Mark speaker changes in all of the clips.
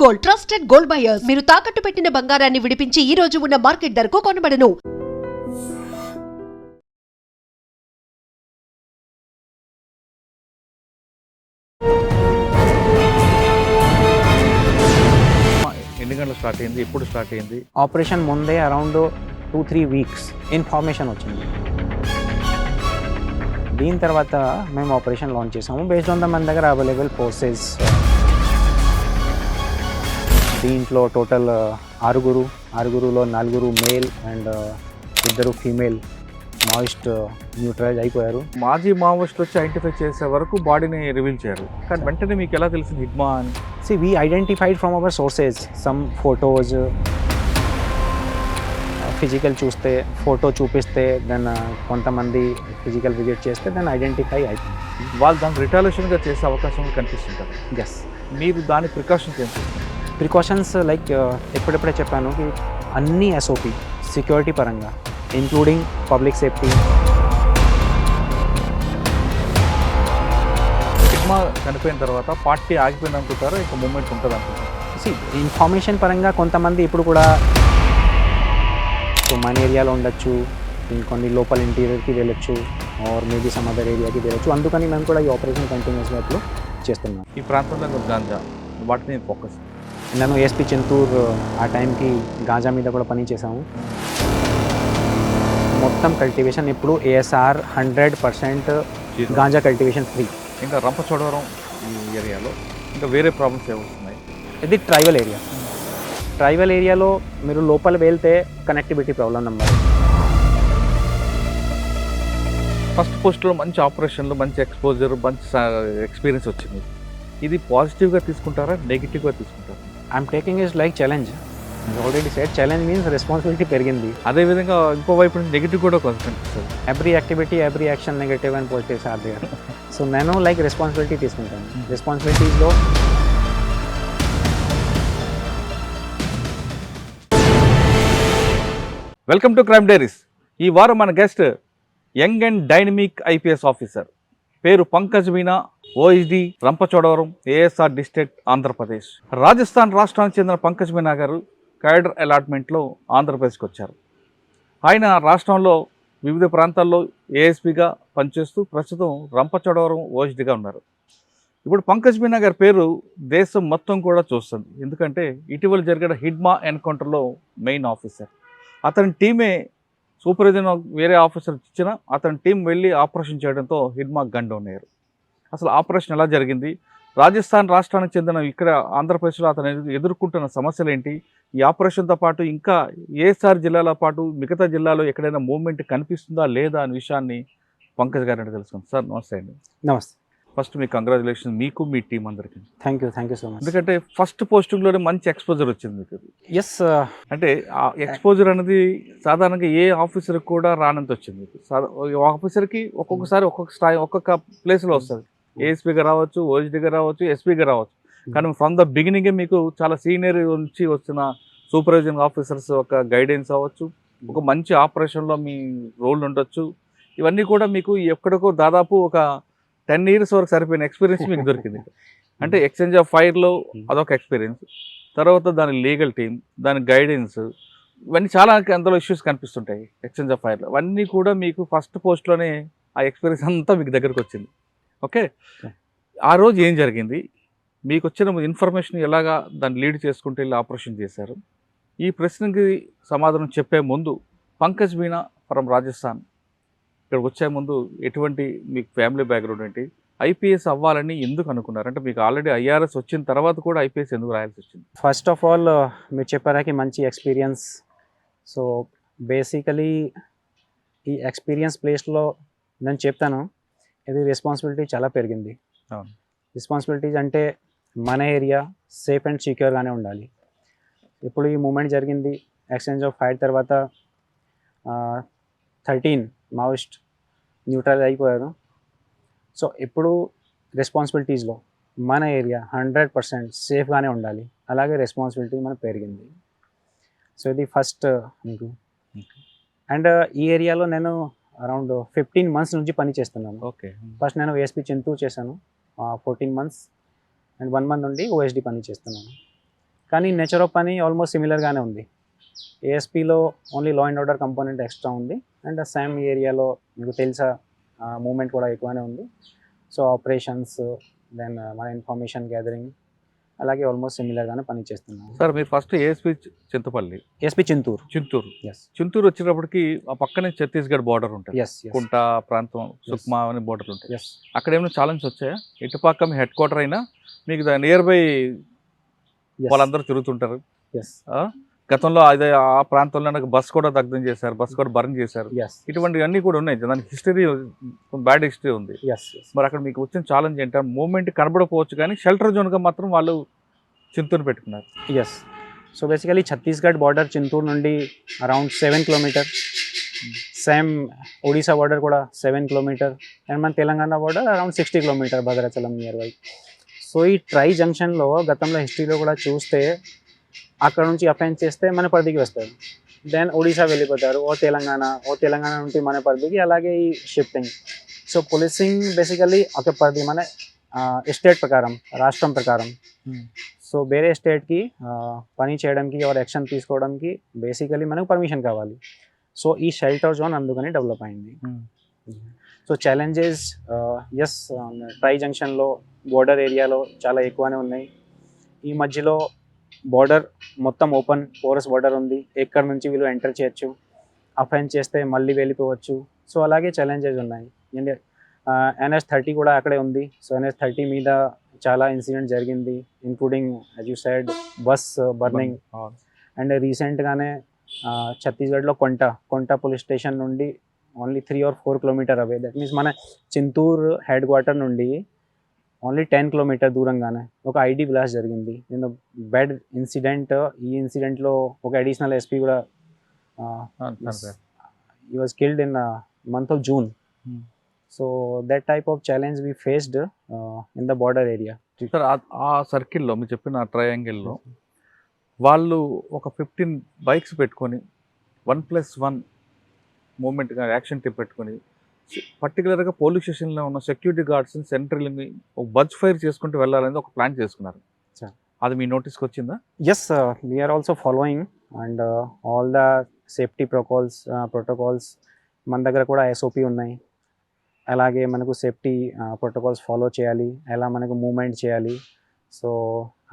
Speaker 1: Gold, trusted gold buyers. మీరు తాకట్టు పెట్టిన బంగారాన్ని విడిపించి ఈ రోజు ఉన్న మార్కెట్ ధరకు కొనబడను.
Speaker 2: ఎన్ని గంటలు స్టార్ట్ అయింది, ఎప్పుడు స్టార్ట్ అయింది?
Speaker 3: ఆపరేషన్ ముందే అరౌండ్ 2-3 వీక్స్ ఇన్ఫర్మేషన్ వచ్చింది. దీని తర్వాత మేము ఆపరేషన్ లాంచ్ చేసాము బేస్డ్ ఆన్ ద మన దగ్గర అవైలబుల్ ఫోర్సెస్. దీంట్లో టోటల్ ఆరుగురులో 4 male and 2 female Maoist neutralise అయిపోయారు.
Speaker 2: మాజీ మావోయిస్టులు వచ్చి ఐడెంటిఫై చేసే వరకు బాడీని రివీల్ చేయరు, కానీ వెంటనే మీకు ఎలా తెలిసింది హిడ్మా అని?
Speaker 3: We identified from our sources some photos, physical చూస్తే ఫోటో చూపిస్తే దెన్ కొంతమంది ఫిజికల్ విజిట్ చేస్తే దెన్ ఐడెంటిఫై అవుతుంది.
Speaker 2: వాళ్ళు దాన్ని రిటాలియేషన్గా చేసే అవకాశం కనిపిస్తుంటారు.
Speaker 3: ఎస్,
Speaker 2: మీరు దాని ప్రికాషన్స్ ఏంటి?
Speaker 3: ప్రికాషన్స్ లైక్ ఎప్పుడెప్పుడే చెప్పాను कि అన్ని SOP సెక్యూరిటీ పరంగా ఇంక్లూడింగ్ పబ్లిక్ సేఫ్టీ.
Speaker 2: హిడ్మా చనిపోయిన తర్వాత పార్టీ ఆగిపోయింది అనుకుంటారా, ఇంకా మూమెంట్ ఉంటుంది అనుకుంటారు?
Speaker 3: ఇన్ఫర్మేషన్ పరంగా కొంతమంది ఇప్పుడు కూడా మన ఏరియాలో ఉండొచ్చు, ఇంకొన్ని లోపల ఇంటీరియర్కి వెళ్ళొచ్చు ఆర్ మేబీ సమ్ అదర్ ఏరియాకి వెళ్ళొచ్చు. అందుకని మేము కూడా ఈ ఆపరేషన్ కంటిన్యూస్గా ఇప్పుడు చేస్తున్నాం.
Speaker 2: ఈ ప్రాంతంలో గాంజా వాటిని ఫోకస్.
Speaker 3: నేను ఏఎస్పీ చింతూరు ఆ టైంకి గాంజా మీద కూడా పని చేసాము. మొత్తం కల్టివేషన్ ఇప్పుడు ASR 100% గాంజా కల్టివేషన్ ఫ్రీ.
Speaker 2: ఇంకా రంపచోడవరం ఈ ఏరియాలో ఇంకా వేరే ప్రాబ్లమ్స్ ఏమవుతున్నాయి?
Speaker 3: ఇది ట్రైబల్ ఏరియాలో మీరు లోపల వెళ్తే కనెక్టివిటీ ప్రాబ్లం నెంబర్.
Speaker 2: ఫస్ట్ పోస్ట్లో మంచి ఆపరేషన్లు, మంచి ఎక్స్పోజర్, మంచి ఎక్స్పీరియన్స్ వచ్చింది. ఇది పాజిటివ్గా తీసుకుంటారా, నెగిటివ్గా తీసుకుంటారా?
Speaker 3: I'm taking is like challenge. Already set challenge means responsibility పెరిగింది.
Speaker 2: అదేవిధంగా ఇంకో వైపు నుంచి నెగిటివ్ కూడా కనిపిస్తుంది.
Speaker 3: Every activity, every action negative and positives are there. So నేను లైక్ రెస్పాన్సిబిలిటీ తీసుకుంటాను. రెస్పాన్సిబిలిటీస్లో
Speaker 2: వెల్కమ్ టు క్రైమ్ డైరీస్. ఈ వారం మన guest young and dynamic IPS officer, పేరు Pankaj Meena, OSD Rampachodavaram, ASR district, Andhra Pradesh. Rajasthan రాష్ట్రానికి చెందిన పంకజ్ మీనా గారు క్యాడర్ అలాట్మెంట్లో ఆంధ్రప్రదేశ్కి వచ్చారు. ఆయన రాష్ట్రంలో వివిధ ప్రాంతాల్లో ASPగా పనిచేస్తూ ప్రస్తుతం రంపచోడవరం OSDగా ఉన్నారు. ఇప్పుడు పంకజ్ మీనా గారి పేరు దేశం మొత్తం కూడా చూస్తుంది, ఎందుకంటే ఇటీవల జరిగిన హిడ్మా ఎన్కౌంటర్లో మెయిన్ ఆఫీసర్. అతని టీమే సూపర్విజన్ వేరే ఆఫీసర్ ఇచ్చిన అతని టీం వెళ్ళి ఆపరేషన్ చేయడంతో హిడ్మా గండౌన్ అయ్యారు. అసలు ఆపరేషన్ ఎలా జరిగింది, రాజస్థాన్ రాష్ట్రానికి చెందిన ఇక్కడ ఆంధ్రప్రదేశ్లో అతను ఎదుర్కొంటున్న సమస్యలు ఏంటి, ఈ ఆపరేషన్తో పాటు ఇంకా ASR జిల్లాల పాటు మిగతా జిల్లాలో ఎక్కడైనా మూవ్మెంట్ కనిపిస్తుందా లేదా అనే విషయాన్ని పంకజ్ గారిని తెలుసుకుందాం. సార్ నమస్తే అండి.
Speaker 3: నమస్తే.
Speaker 2: ఫస్ట్ మీ కంగ్రాచులేషన్, మీకు మీ టీం అందరికీ.
Speaker 3: Thank you so much.
Speaker 2: ఎందుకంటే ఫస్ట్ పోస్టింగ్లోనే మంచి ఎక్స్పోజర్ వచ్చింది మీకు.
Speaker 3: ఎస్,
Speaker 2: అంటే ఆ ఎక్స్పోజర్ అనేది సాధారణంగా ఏ ఆఫీసర్కి కూడా రానంత వచ్చింది. ఆఫీసర్కి ఒక్కొక్కసారి ఒక్కొక్క స్థాయి, ఒక్కొక్క ప్లేస్లో వస్తుంది. ASPగా రావచ్చు, OSDగా రావచ్చు, SPగా రావచ్చు. కానీ ఫ్రమ్ ద బిగినింగే మీకు చాలా సీనియర్ నుంచి వచ్చిన సూపర్వైజింగ్ ఆఫీసర్స్ ఒక గైడెన్స్ అవ్వచ్చు, ఒక మంచి ఆపరేషన్లో మీ రోల్ ఉండొచ్చు. ఇవన్నీ కూడా మీకు ఎక్కడికో దాదాపు ఒక 10 years వరకు సరిపోయిన ఎక్స్పీరియన్స్ మీకు దొరికింది. అంటే ఎక్స్చేంజ్ ఆఫ్ ఫైర్లో అదొక ఎక్స్పీరియన్స్, తర్వాత దాని లీగల్ టీమ్, దాని గైడెన్స్, ఇవన్నీ చాలా అందులో ఇష్యూస్ కనిపిస్తుంటాయి ఎక్స్చేంజ్ ఆఫ్ ఫైర్లో. అవన్నీ కూడా మీకు ఫస్ట్ పోస్ట్లోనే ఆ ఎక్స్పీరియన్స్ అంతా మీకు దగ్గరకు వచ్చింది. ఓకే, ఆ రోజు ఏం జరిగింది, మీకు వచ్చిన ఇన్ఫర్మేషన్ ఎలాగా దాన్ని లీడ్ చేసుకుంటూ వెళ్ళి ఆపరేషన్ చేశారు? ఈ ప్రశ్నకి సమాధానం చెప్పే ముందు పంకజ్ మీనా ఫ్రమ్ రాజస్థాన్ ఇక్కడికి వచ్చే ముందు ఎటువంటి మీకు ఫ్యామిలీ బ్యాక్గ్రౌండ్ ఏంటి, IPS అవ్వాలని ఎందుకు అనుకున్నారు? అంటే మీకు ఆల్రెడీ IRS వచ్చిన తర్వాత కూడా IPS ఎందుకు రాయాల్సి వచ్చింది?
Speaker 3: ఫస్ట్ ఆఫ్ ఆల్ మీరు చెప్పారాకి మంచి ఎక్స్పీరియన్స్. సో బేసికలీ ఈ ఎక్స్పీరియన్స్ ప్లేస్లో నేను చెప్తాను, ఇది రెస్పాన్సిబిలిటీ చాలా పెరిగింది. రెస్పాన్సిబిలిటీస్ అంటే మన ఏరియా సేఫ్ అండ్ సెక్యూర్గానే ఉండాలి. ఇప్పుడు ఈ మూమెంట్ జరిగింది, ఎక్స్చేంజ్ ఆఫ్ ఫైర్ తర్వాత 13 మావోయిస్ట్ న్యూట్రల్ అయిపోయారు. సో ఇప్పుడు రెస్పాన్సిబిలిటీస్లో మన ఏరియా 100% సేఫ్గానే ఉండాలి, అలాగే రెస్పాన్సిబిలిటీ మనకు పెరిగింది. సో ఇది ఫస్ట్ మీకు. అండ్ ఈ ఏరియాలో నేను అరౌండ్ 15 months నుంచి పని చేస్తున్నాను.
Speaker 2: ఓకే,
Speaker 3: ఫస్ట్ నేను ASP చింతూరు చేశాను 14 months, అండ్ 1 month నుండి OSD పని చేస్తున్నాను. కానీ నేచర్ ఆఫ్ పని ఆల్మోస్ట్ సిమిలర్గానే ఉంది. ఏఎస్పీలో only law and order component extra ఉంది, అండ్ సేమ్ ఏరియాలో మీకు తెలుసా మూమెంట్ కూడా ఎక్కువనే ఉంది. సో ఆపరేషన్స్, దెన్ మన ఇన్ఫర్మేషన్ గ్యాదరింగ్ అలాగే ఆల్మోస్ట్ సిమిలర్గానే పని చేస్తున్నాం.
Speaker 2: సార్ మీరు first ASP Chintapalli,
Speaker 3: ASP Chinturu.
Speaker 2: Chittoor Chinturu వచ్చేటప్పటికి ఆ పక్కనే ఛత్తీస్గఢ్ బార్డర్ ఉంటుంది,
Speaker 3: ఎస్
Speaker 2: కుంట ప్రాంతం, సుక్మా అని బార్డర్ ఉంటాయి.
Speaker 3: ఎస్
Speaker 2: అక్కడ ఏమైనా ఛాలెంజ్ వచ్చాయా? ఇటుపక్క మీ హెడ్ క్వార్టర్ అయినా మీకు నియర్ బై వాళ్ళందరూ తిరుగుతుంటారు.
Speaker 3: ఎస్
Speaker 2: గతంలో అదే ఆ ప్రాంతంలో నాకు బస్ కూడా దగ్ధం చేశారు, బస్ కూడా బర్న్ చేశారు.
Speaker 3: ఎస్
Speaker 2: ఇటువంటివన్నీ కూడా ఉన్నాయి. దానికి హిస్టరీ, బ్యాడ్ హిస్టరీ ఉంది.
Speaker 3: ఎస్
Speaker 2: మరి అక్కడ మీకు వచ్చిన ఛాలెంజ్ ఏంటంటే మూవ్మెంట్ కనబడకపోవచ్చు కానీ షెల్టర్ జోన్గా మాత్రం వాళ్ళు చింతూరు పెట్టుకున్నారు.
Speaker 3: Yes so basically Chhattisgarh border Chinturu నుండి around 7 kilometer, same Odisha border కూడా 7 కిలోమీటర్, అండ్ మన Telangana border around 60 kilometer, Bhadrachalam near by. So ఈ ట్రై జంక్షన్లో గతంలో హిస్టరీలో కూడా చూస్తే అక్కడ నుంచి అఫెన్స్ చేస్తే మన పరిధికి వస్తారు, దెన్ ఒడిశా వెళ్ళిపోతారు, ఓ తెలంగాణ నుండి మన పరిధికి, అలాగే ఈ షిఫ్టింగ్. సో పోలీసింగ్ బేసికలీ ఒక పరిధి మన స్టేట్ ప్రకారం, రాష్ట్రం ప్రకారం. సో వేరే స్టేట్కి పని చేయడానికి ఆర్ యాక్షన్ తీసుకోవడానికి బేసికలీ మనకు పర్మిషన్ కావాలి. సో ఈ షెల్టర్ జోన్ అందుకని డెవలప్ అయింది. సో ఛాలెంజెస్ ఎస్, ట్రై జంక్షన్లో బోర్డర్ ఏరియాలో చాలా ఎక్కువనే ఉన్నాయి. ఈ మధ్యలో బార్డర్ మొత్తం ఓపెన్ పోరస్ బార్డర్ ఉంది, ఎక్కడ నుంచి వీళ్ళు ఎంటర్ చేయొచ్చు, అఫెన్స్ చేస్తే మళ్ళీ వెళ్ళిపోవచ్చు. సో అలాగే ఛాలెంజెస్ ఉన్నాయి. NH-30 కూడా అక్కడే ఉంది. సో NH-30 మీద చాలా ఇన్సిడెంట్ జరిగింది, including as you said bus burning. And రీసెంట్గానే ఛత్తీస్గఢ్లో కొంట పోలీస్ స్టేషన్ నుండి only 3 or 4 kilometre away, that means మన చింతూరు హెడ్ క్వార్టర్ నుండి ఓన్లీ 10 కిలోమీటర్ దూరంగానే ఒక ఐడి బ్లాస్ట్ జరిగింది. నేను బ్యాడ్ ఇన్సిడెంట్. ఈ ఇన్సిడెంట్లో ఒక అడిషనల్ ఎస్పీ కూడా he was killed in month of June. So that type of challenge we faced in the border area.
Speaker 2: Sir ఆ సర్కిల్లో మీరు చెప్పిన ట్రయాంగిల్లో వాళ్ళు ఒక 15 బైక్స్ పెట్టుకొని 1+1 మూమెంట్గా యాక్షన్ టీం పెట్టుకొని పర్టికులర్గా పోలీస్ స్టేషన్లో ఉన్న సెక్యూరిటీ గార్డ్స్ని సెంట్రల్ని ఒక బజ్ ఫైర్ చేసుకుంటూ వెళ్ళాలని ఒక ప్లాన్ చేసుకున్నారు. అది మీ నోటీస్కి వచ్చిందా?
Speaker 3: Yes, we are also following and all the safety protocols మన దగ్గర కూడా SOP ఉన్నాయి. అలాగే మనకు సేఫ్టీ ప్రోటోకాల్స్ ఫాలో చేయాలి, ఎలా మనకు మూవ్మెంట్ చేయాలి. సో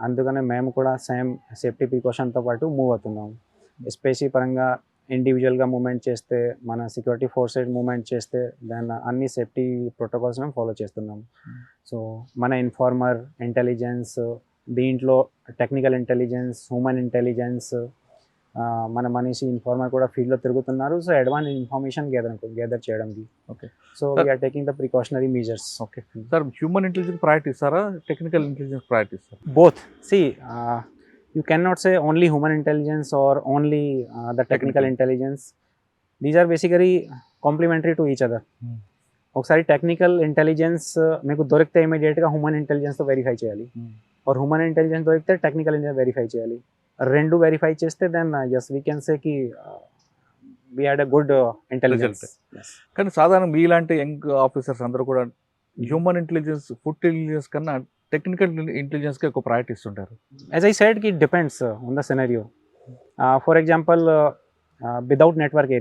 Speaker 3: అందుకనే మేము కూడా సేమ్ సేఫ్టీ ప్రికాషన్తో పాటు మూవ్ అవుతున్నాం. ఎస్పెషల్లీ పరంగా ఇండివిజువల్గా మూవ్మెంట్ చేస్తే, మన సెక్యూరిటీ ఫోర్సెస్ మూవ్మెంట్ చేస్తే, దాని అన్ని సేఫ్టీ ప్రోటోకాల్స్ మేము ఫాలో చేస్తున్నాం. సో మన ఇన్ఫార్మర్ ఇంటెలిజెన్స్, దీంట్లో టెక్నికల్ ఇంటెలిజెన్స్, హ్యూమన్ ఇంటెలిజెన్స్, మన మనిషి ఇన్ఫార్మర్ కూడా ఫీల్డ్లో తిరుగుతున్నారు. సో అడ్వాన్స్ ఇన్ఫర్మేషన్ గ్యాదర్ చేయడానికి.
Speaker 2: Okay,
Speaker 3: so we're taking the precautionary measures.
Speaker 2: Okay sir, human intelligence priority ఇస్తారా, టెక్నికల్ ఇంటెలిజెన్స్ ప్రయారిటీ ఇస్తారా?
Speaker 3: Both. See, you cannot say only human intelligence or only the technical intelligence. These are basically complementary to each other. ఒకసారి technical intelligence మీకు దొరికితే ఇమీడియట్గా human ఇంటెలిజెన్స్తో verify చేయాలి, और human intelligence దొరికితే టెక్నికల్ ఇంటెలిజెన్స్ వెరిఫై చేయాలి. రెండు వెరిఫై చేస్తే then yes we can say కి we had a good intelligence.
Speaker 2: కానీ సాధారణ మీలాంటి యంగ్ ఆఫీసర్స్ అందరూ కూడా హ్యూమన్ ఇంటెలిజెన్స్, ఫుడ్ ఇంటెలిజెన్స్ కన్నా టెక్నికల్ ఇంటెలిజెన్స్కి ఎక్కువ ప్రయారిటీ ఇస్తుంటారు.
Speaker 3: As I said, it depends on the scenario. For example, without network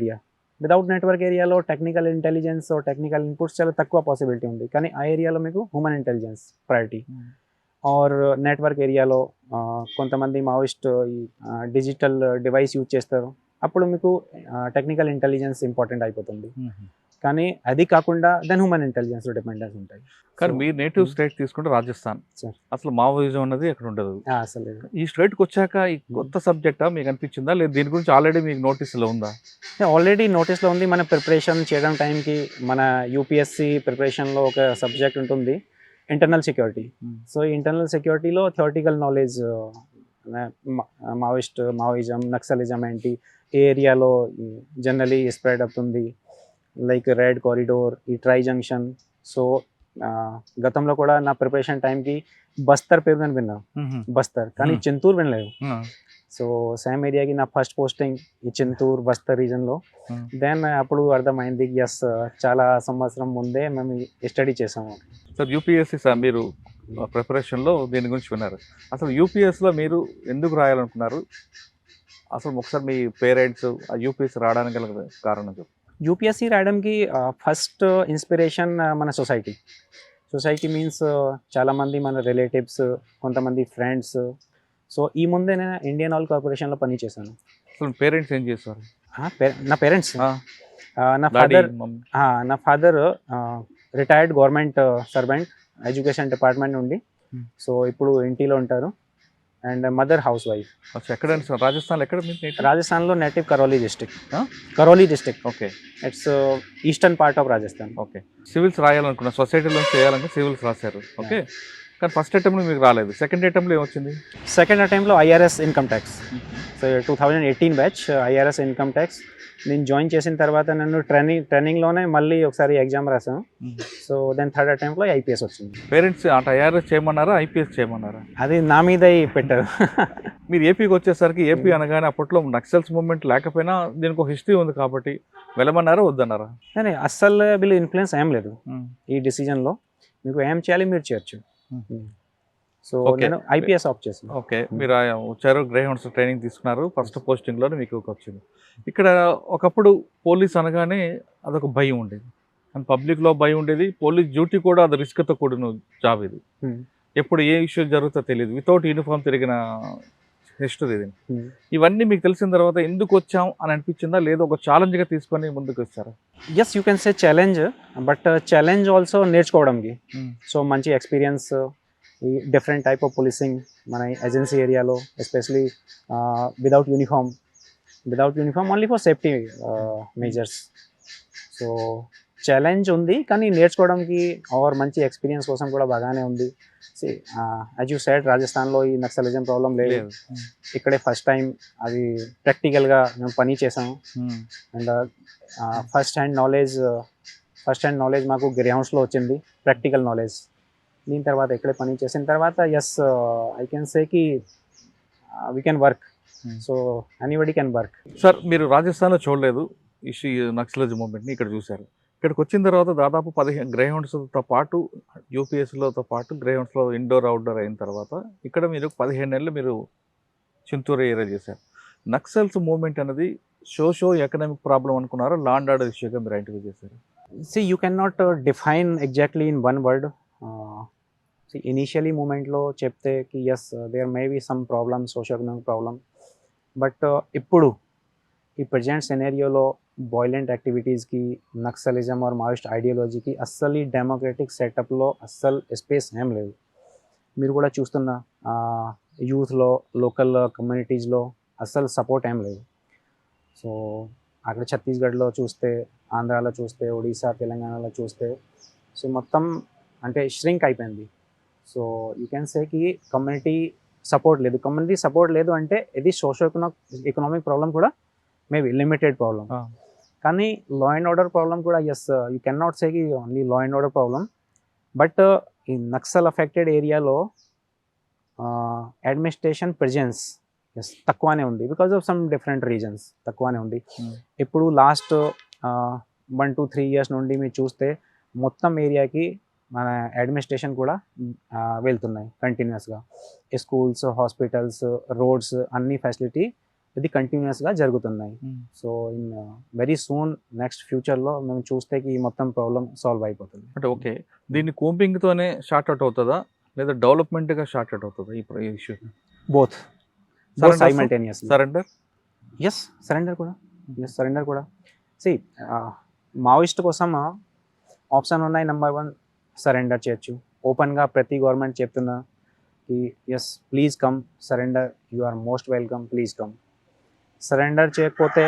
Speaker 3: ఏరియాలో టెక్నికల్ ఇంటెలిజెన్స్, టెక్నికల్ ఇన్పుట్స్ చాలా తక్కువ పాసిబిలిటీ ఉంది. కానీ ఆ ఏరియాలో మీకు human intelligence priority. Or network ఏరియాలో కొంతమంది మావోయిస్ట్ డిజిటల్ డివైస్ యూజ్ చేస్తారు, అప్పుడు మీకు టెక్నికల్ ఇంటెలిజెన్స్ ఇంపార్టెంట్ అయిపోతుంది. కానీ అది కాకుండా దెన్ హ్యూమన్ ఇంటెలిజెన్స్ డిపెండెన్స్ ఉంటాయి.
Speaker 2: కానీ మీరు నేటివ్ స్టేట్ తీసుకుంటే రాజస్థాన్, అసలు మావోయిజం అన్నది అక్కడ ఉండదు.
Speaker 3: అసలు
Speaker 2: ఈ స్టేట్కి వచ్చాక ఈ కొత్త సబ్జెక్టా మీకు అనిపించిందా, లేదు దీని గురించి ఆల్రెడీ మీకు నోటీస్లో ఉందా?
Speaker 3: ఆల్రెడీ నోటీస్లో ఉంది. మన ప్రిపరేషన్ చేయడం టైంకి మన యూపీఎస్సి ప్రిపరేషన్లో ఒక సబ్జెక్ట్ ఉంటుంది, ఇంటర్నల్ సెక్యూరిటీ. సో ఇంటర్నల్ సెక్యూరిటీలో థియరిటికల్ నాలెడ్జ్, మావోయిజం, నక్సలిజం ఏంటి, ఏ ఏరియాలో జనరలీ స్ప్రెడ్ అవుతుంది, లైక్ రెడ్ కారిడోర్, ఈ ట్రై జంక్షన్. సో గతంలో కూడా నా ప్రిపరేషన్ టైంకి బస్తర్ పేరు నేను విన్నాను, బస్తర్, కానీ చింతూరు వినలేదు. సో సేమ్ ఏరియాకి నా ఫస్ట్ పోస్టింగ్ ఈ చింతూరు బస్తర్ రీజన్లో. దెన్ అప్పుడు అర్థమైంది ఎస్ చాలా సంవత్సరం ముందే మేము స్టడీ చేసాము.
Speaker 2: సార్ యూపీఎస్సీ సార్ మీరు ప్రిపరేషన్లో దీని గురించి విన్నారు. అసలు యూపీఎస్లో మీరు ఎందుకు రాయాలనుకున్నారు? అసలు ఒకసారి మీ పేరెంట్స్ ఆ యూపీఎస్ రావడానికి గల కారణం చెప్పు.
Speaker 3: యూపీఎస్సీ రాయడానికి ఫస్ట్ ఇన్స్పిరేషన్ మన సొసైటీ మీన్స్ చాలామంది మన రిలేటివ్స్, కొంతమంది ఫ్రెండ్స్. సో ఈ ముందే నేను ఇండియన్ ఆయిల్ కార్పొరేషన్లో పనిచేశాను.
Speaker 2: అసలు పేరెంట్స్ ఏం చేస్తారు?
Speaker 3: నా పేరెంట్స్, నా
Speaker 2: డాడీ,
Speaker 3: ఫాదర్
Speaker 2: మమ్మీ?
Speaker 3: నా father retired government servant, education department నుండి. సో ఇప్పుడు ఇంటిలో ఉంటారు. And mother house wife.
Speaker 2: అసలు ఎక్కడండి సార్? రాజస్థాన్లో ఎక్కడ మీరు నేటివ్?
Speaker 3: రాజస్థాన్లో native Karauli district.
Speaker 2: Huh?
Speaker 3: Karauli district,
Speaker 2: okay
Speaker 3: it's eastern part of Rajasthan.
Speaker 2: Okay. Civils రాయాలనుకున్నా, సొసైటీలో చేయాలంటే సివిల్స్ రాశారు. ఓకే. కానీ ఫస్ట్ అటెంప్ట్లో మీకు రాలేదు. సెకండ్ అటెంప్ట్లో ఏమొచ్చింది?
Speaker 3: సెకండ్ అటెంప్ట్లో IRS income tax. So 2018 batch IRS income tax. నేను జాయిన్ చేసిన తర్వాత నన్ను ట్రైనింగ్లోనే మళ్ళీ ఒకసారి ఎగ్జామ్ రాసాను. సో దెన్ థర్డ్ అటెంప్ట్లో ఐపీఎస్ వచ్చింది.
Speaker 2: పేరెంట్స్ అంటే ఐఆర్ఎస్ చేయమన్నారా, ఐపీఎస్ చేయమన్నారా?
Speaker 3: అది నా మీద పెట్టారు.
Speaker 2: మీరు ఏపీకి వచ్చేసరికి ఏపీ అనగానే అప్పట్లో నక్సల్స్ మూవ్మెంట్ లేకపోయినా దీనికి ఒక హిస్టరీ ఉంది కాబట్టి వెళ్ళమన్నారా వద్దన్నారా?
Speaker 3: కానీ అస్సలు వీళ్ళు ఇన్ఫ్లుయెన్స్ ఏం లేదు ఈ డిసిజన్లో. మీకు ఏం చేయాలి మీరు చేయొచ్చు. So
Speaker 2: Okay.
Speaker 3: నేను ఐపీఎస్ ఆప్ట్ చేశాను.
Speaker 2: ఓకే. మీరు వచ్చారు, గ్రేహౌండ్స్ ట్రైనింగ్ తీసుకున్నారు, ఫస్ట్ పోస్టింగ్లోనే మీకు వచ్చింది. ఇక్కడ ఒకప్పుడు పోలీస్ అనగానే అదొక భయం ఉండేది, అండ్ పబ్లిక్లో భయం ఉండేది. పోలీస్ డ్యూటీ కూడా అది రిస్క్తో కూడిన జాబ్ ఇది. ఎప్పుడు ఏ ఇష్యూ జరుగుతుందో తెలియదు. వితౌట్ యూనిఫామ్ తిరిగిన హిస్టరీ ఇది. ఇవన్నీ మీకు తెలిసిన తర్వాత ఎందుకు వచ్చాం అని అనిపించిందా, లేదా ఒక ఛాలెంజ్గా తీసుకొని ముందుకు వచ్చారా?
Speaker 3: Yes, you can say challenge, but challenge also నేర్చుకోవడానికి. సో మంచి ఎక్స్పీరియన్స్, ఈ డిఫరెంట్ టైప్ ఆఫ్ పోలీసింగ్ మన ఏజెన్సీ ఏరియాలో, especially without uniform only for safety measures. So challenge ఉంది, కానీ నేర్చుకోవడానికి ఆర్ మంచి ఎక్స్పీరియన్స్ కోసం కూడా బాగానే ఉంది. యాజ్ యూ సెడ్, రాజస్థాన్లో ఈ నక్సలిజం ప్రాబ్లం లేదు. ఇక్కడే ఫస్ట్ టైం అది ప్రాక్టికల్గా మేము పని చేసాము. అండ్ ఫస్ట్ హ్యాండ్ నాలెడ్జ్ మాకు గ్రౌండ్స్లో వచ్చింది, ప్రాక్టికల్ నాలెడ్జ్. దీని తర్వాత ఇక్కడే పని చేసిన తర్వాత ఎస్, ఐ కెన్ సే కి we can work. So anybody can work.
Speaker 2: Sir, మీరు రాజస్థాన్లో చూడలేదు ఇష్యూ నక్సలిజం మూవ్మెంట్ని, ఇక్కడ చూశారు. ఇక్కడికి వచ్చిన తర్వాత దాదాపు 15 గ్రేహౌండ్స్తో పాటు యూపీఎస్లోతో పాటు గ్రేహౌండ్స్లో ఇండోర్ అవుట్డోర్ అయిన తర్వాత ఇక్కడ మీరు 15 నెలలు మీరు చింతూరు ఏరియా చేశారు. నక్సల్స్ మూవ్మెంట్ అనేది సోషో ఎకనామిక్ ప్రాబ్లం అనుకున్నారా, లా అండ్ ఆర్డర్ ఇష్యూగా మీరు ఐడెంటిఫై చేశారు?
Speaker 3: See, you cannot define exactly in one word. Initially మూమెంట్లో చెప్తే కి yes there may be some problem, socioeconomic problem. But ఇప్పుడు ఈ ప్రజెంట్ సెనేరియోలో బాయిలెంట్ యాక్టివిటీస్కి, నక్సలిజం ఆర్ మావోయిస్ట్ ఐడియాలజీకి అస్సలు ఈ డెమోక్రటిక్ సెటప్లో అస్సలు స్పేస్ ఏం లేదు. మీరు కూడా చూస్తున్న యూత్లో, లోకల్ కమ్యూనిటీస్లో అస్సలు సపోర్ట్ ఏం లేదు. సో అక్కడ ఛత్తీస్గఢ్లో చూస్తే, ఆంధ్రాలో చూస్తే, ఒడిశా, తెలంగాణలో చూస్తే, సో మొత్తం అంటే ష్రింక్ అయిపోయింది. సో యూ కెన్ సేకి కమ్యూనిటీ సపోర్ట్ లేదు అంటే ఇది సోషో ఎకనామిక్ ప్రాబ్లం కూడా మేబీ లిమిటెడ్ ప్రాబ్లం. కానీ లా అండ్ ఆర్డర్ ప్రాబ్లం కూడా ఎస్, యూ కెన్ నాట్ సేకి only law and order problem. But ఈ నక్సల్ అఫెక్టెడ్ ఏరియాలో అడ్మినిస్ట్రేషన్ ప్రెజెన్స్ తక్కువనే ఉంది, because of some different reasons తక్కువనే ఉంది. ఇప్పుడు లాస్ట్ 1 to 3 years నుండి మీరు చూస్తే మొత్తం ఏరియాకి మన అడ్మినిస్ట్రేషన్ కూడా వెళ్తున్నాయి కంటిన్యూస్గా. స్కూల్స్, హాస్పిటల్స్, రోడ్స్ అన్ని ఫెసిలిటీ ఇది కంటిన్యూస్గా జరుగుతున్నాయి. So in very soon next ఫ్యూచర్లో మేము చూస్తే ఈ మొత్తం ప్రాబ్లం సాల్వ్ అయిపోతుంది.
Speaker 2: అంటే ఓకే, దీన్ని కోంపింగ్తోనే షార్ట్ అవుట్ అవుతుందా, లేదా డెవలప్మెంట్గా షార్ట్ అవుట్ అవుతుందా ఈ issue?
Speaker 3: Both simultaneously.
Speaker 2: Surrender?
Speaker 3: Yes, surrender కూడా. సి మావోయిస్ట్ కోసం ఆప్షన్ ఉన్నాయి. నెంబర్ 1 సరెండర్ చేయొచ్చు. ఓపెన్గా ప్రతి గవర్నమెంట్ చెప్తున్నా కి yes please come, surrender, you are most welcome, please come. Surrender చేయకపోతే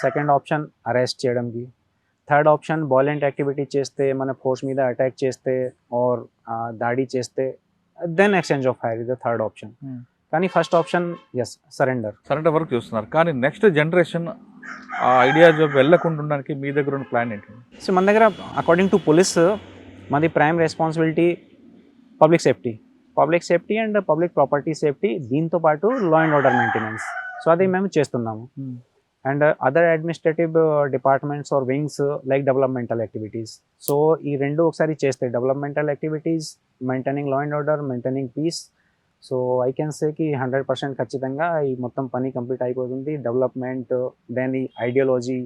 Speaker 3: సెకండ్ ఆప్షన్ అరెస్ట్ చేయడానికి, థర్డ్ ఆప్షన్ వాలెంట్ యాక్టివిటీ చేస్తే, మన ఫోర్స్ మీద అటాక్ చేస్తే ఆర్ దాడి చేస్తే, then exchange of fire is the third option. కానీ ఫస్ట్ ఆప్షన్ ఎస్, సరెండర్
Speaker 2: వరకు చూస్తున్నారు. కానీ నెక్స్ట్ జనరేషన్ ఆ ఐడియా వెళ్ళకుండా ఉండడానికి మీ దగ్గర ఉన్న ప్లాన్ ఏంటి?
Speaker 3: సో మన దగ్గర అకార్డింగ్ టు పోలీస్ మాది prime responsibility public safety and public property safety, దీంతో పాటు law and order maintenance. So అది మేము చేస్తున్నాము. And other administrative departments or wings like developmental activities. So ఈ రెండు ఒకసారి చేస్తే developmental activities, maintaining law and order, maintaining peace. So I can say కి 100% ఖచ్చితంగా ఈ మొత్తం పని కంప్లీట్ అయిపోతుంది. డెవలప్మెంట్, దెన్ ఈ ఐడియాలజీ